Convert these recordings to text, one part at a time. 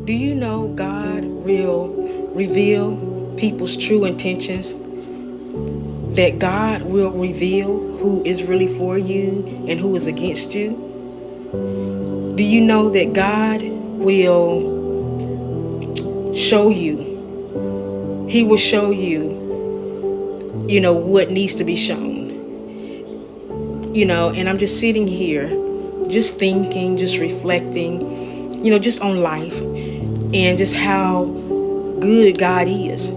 Do you know God will reveal people's true intentions? That God will reveal who is really for you and who is against you? Do you know that God will show you? He will show you, what needs to be shown. And I'm just sitting here, just thinking, just reflecting, just on life and just how good God is,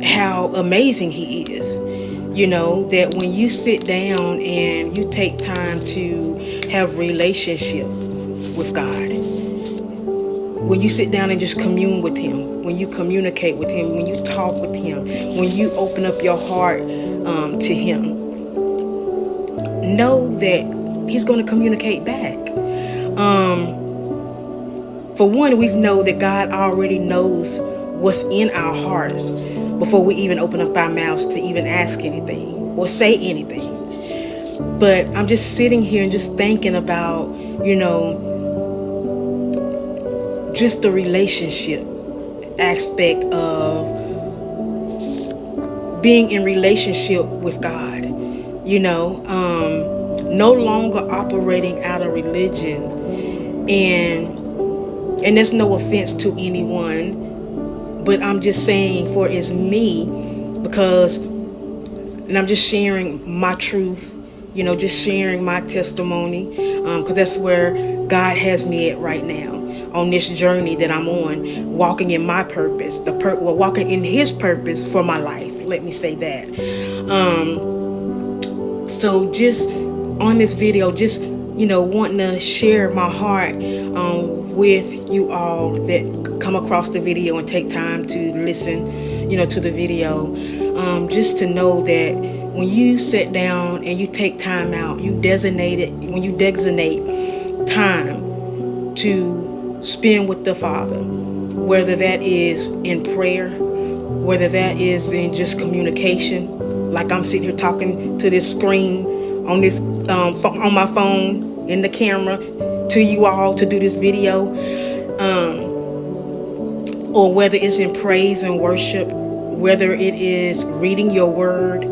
how amazing He is. That when you sit down and you take time to have relationship with God, when you sit down and just commune with Him, when you communicate with Him, when you talk with Him, when you open up your heart to Him, know that He's going to communicate back. For one, we know that God already knows what's in our hearts before we even open up our mouths to even ask anything or say anything. But I'm just sitting here and just thinking about, just the relationship aspect of being in relationship with God. No longer operating out of religion, and there's no offense to anyone, but I'm just saying for it's me, and I'm just sharing my truth, just sharing my testimony, because that's where God has me at right now on this journey that I'm on, walking in my purpose, walking in His purpose for my life. Let me say that. So just on this video, just wanting to share my heart with you all that come across the video and take time to listen, to the video. Just to know that when you sit down and you take time out, when you designate time to spend with the Father, whether that is in prayer, whether that is in just communication, like I'm sitting here talking to this screen on this on my phone in the camera to you all to do this video, or whether it's in praise and worship, whether it is reading your word,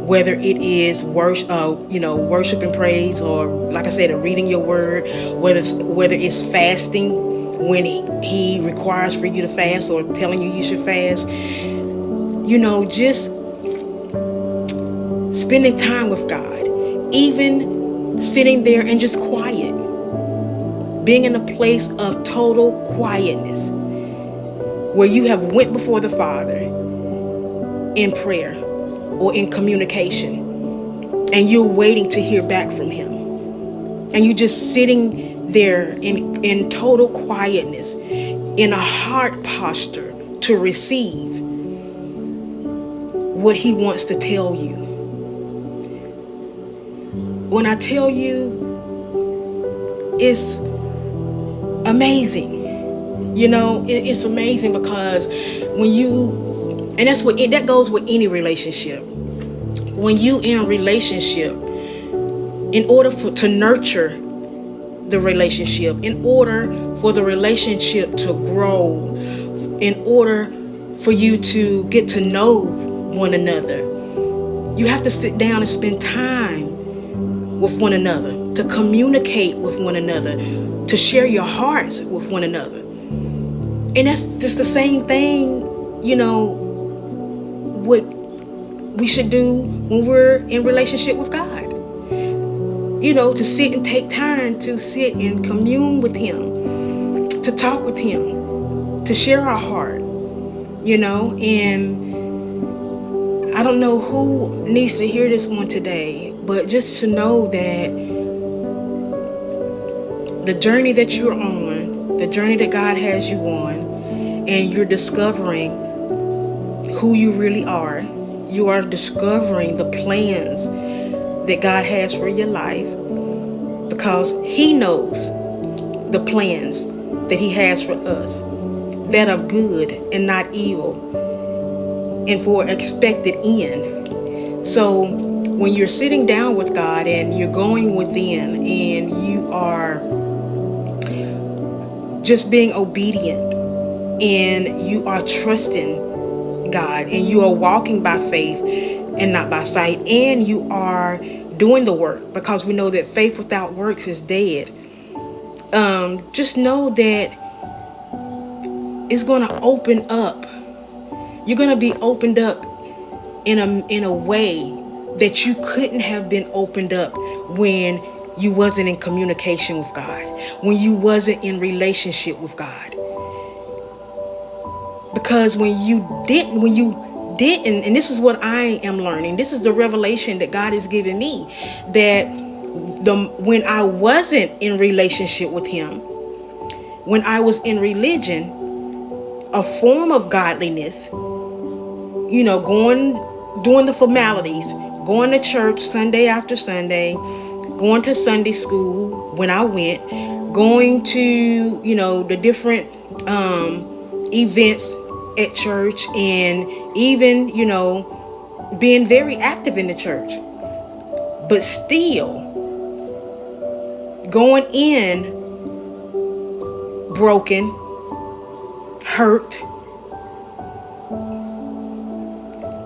whether it is worship and praise, or like I said, reading your word, whether it's fasting when he requires for you to fast or telling you should fast, just spending time with God, even sitting there and just quiet, being in a place of total quietness where you have went before the Father in prayer or in communication, and you're waiting to hear back from Him, and you just sitting there in total quietness, in a heart posture to receive what He wants to tell you. When I tell you, it's amazing. It's amazing because that goes with any relationship. When you in a relationship, in order to nurture the relationship, in order for the relationship to grow, in order for you to get to know one another, you have to sit down and spend time with one another, to communicate with one another, to share your hearts with one another. And that's just the same thing, what we should do when we're in relationship with God. To sit and take time to sit and commune with Him, to talk with Him, to share our heart, and I don't know who needs to hear this one today, but just to know that the journey that you're on, the journey that God has you on, and you're discovering who you really are, you are discovering the plans that God has for your life, because He knows the plans that He has for us, that of good and not evil, and for expected end. So when you're sitting down with God and you're going within and you are just being obedient, and you are trusting God, and you are walking by faith and not by sight, and you are doing the work, because we know that faith without works is dead. Just know that it's going to open up. You're going to be opened up in a way that you couldn't have been opened up when you wasn't in communication with God, when you wasn't in relationship with God. Because when you didn't, and this is what I am learning, this is the revelation that God is giving me, that when I wasn't in relationship with Him, when I was in religion, a form of godliness, doing the formalities, going to church Sunday after Sunday, going to Sunday school when I went, going to, the different events at church, and even, being very active in the church, but still going in broken, hurt,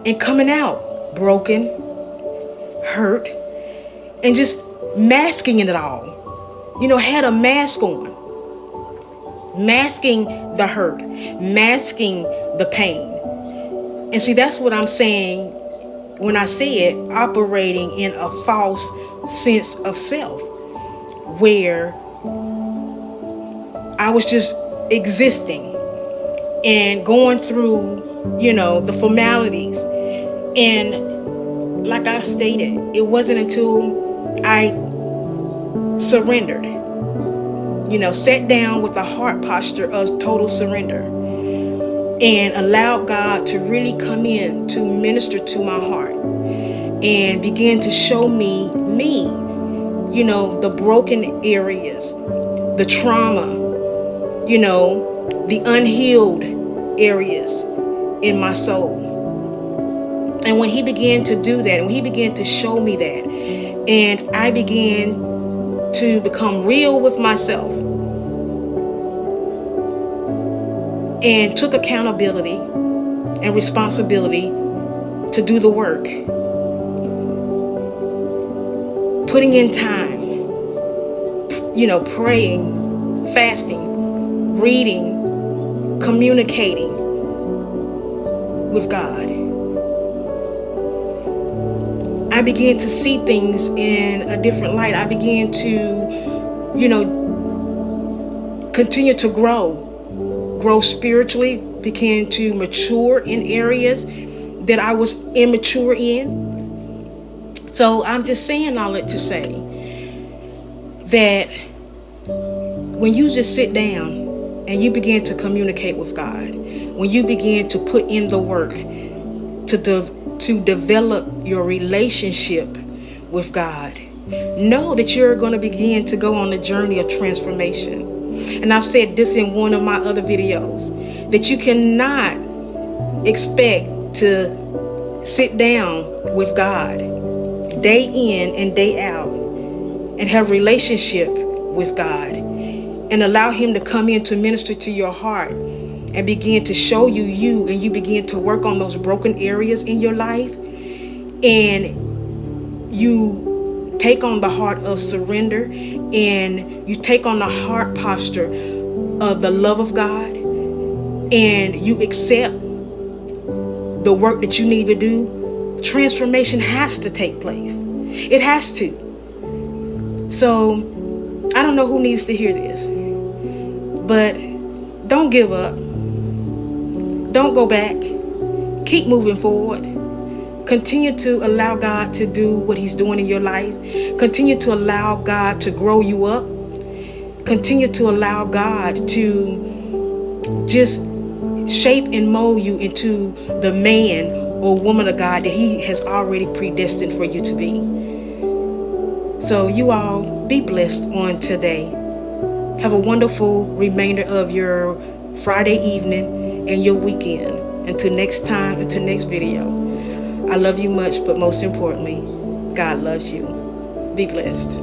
and coming out broken, hurt, and just masking it all. Had a mask on, masking the hurt, masking the pain. And see, that's what I'm saying when I say it, operating in a false sense of self, where I was just existing and going through, the formalities. And like I stated, it wasn't until I surrendered, sat down with a heart posture of total surrender, and allowed God to really come in to minister to my heart and begin to show me, the broken areas, the trauma, the unhealed areas in my soul. And when He began to do that, and when He began to show me that, and I began to become real with myself and took accountability and responsibility to do the work, putting in time, praying, fasting, reading, communicating with God, I began to see things in a different light. I began to, continue to grow spiritually, began to mature in areas that I was immature in. So I'm just saying all that to say that when you just sit down and you begin to communicate with God, when you begin to put in the work to develop your relationship with God, know that you're going to begin to go on the journey of transformation. And I've said this in one of my other videos, that you cannot expect to sit down with God day in and day out and have a relationship with God and allow Him to come in to minister to your heart and begin to show you, and you begin to work on those broken areas in your life, and you take on the heart of surrender, and you take on the heart posture of the love of God, and you accept the work that you need to do, transformation has to take place. It has to. So I don't know who needs to hear this, but don't give up. Don't go back. Keep moving forward. Continue to allow God to do what He's doing in your life. Continue to allow God to grow you up. Continue to allow God to just shape and mold you into the man or woman of God that He has already predestined for you to be. So you all be blessed on today. Have a wonderful remainder of your Friday evening and your weekend. Until next time, until next video. I love you much, but most importantly, God loves you. Be blessed.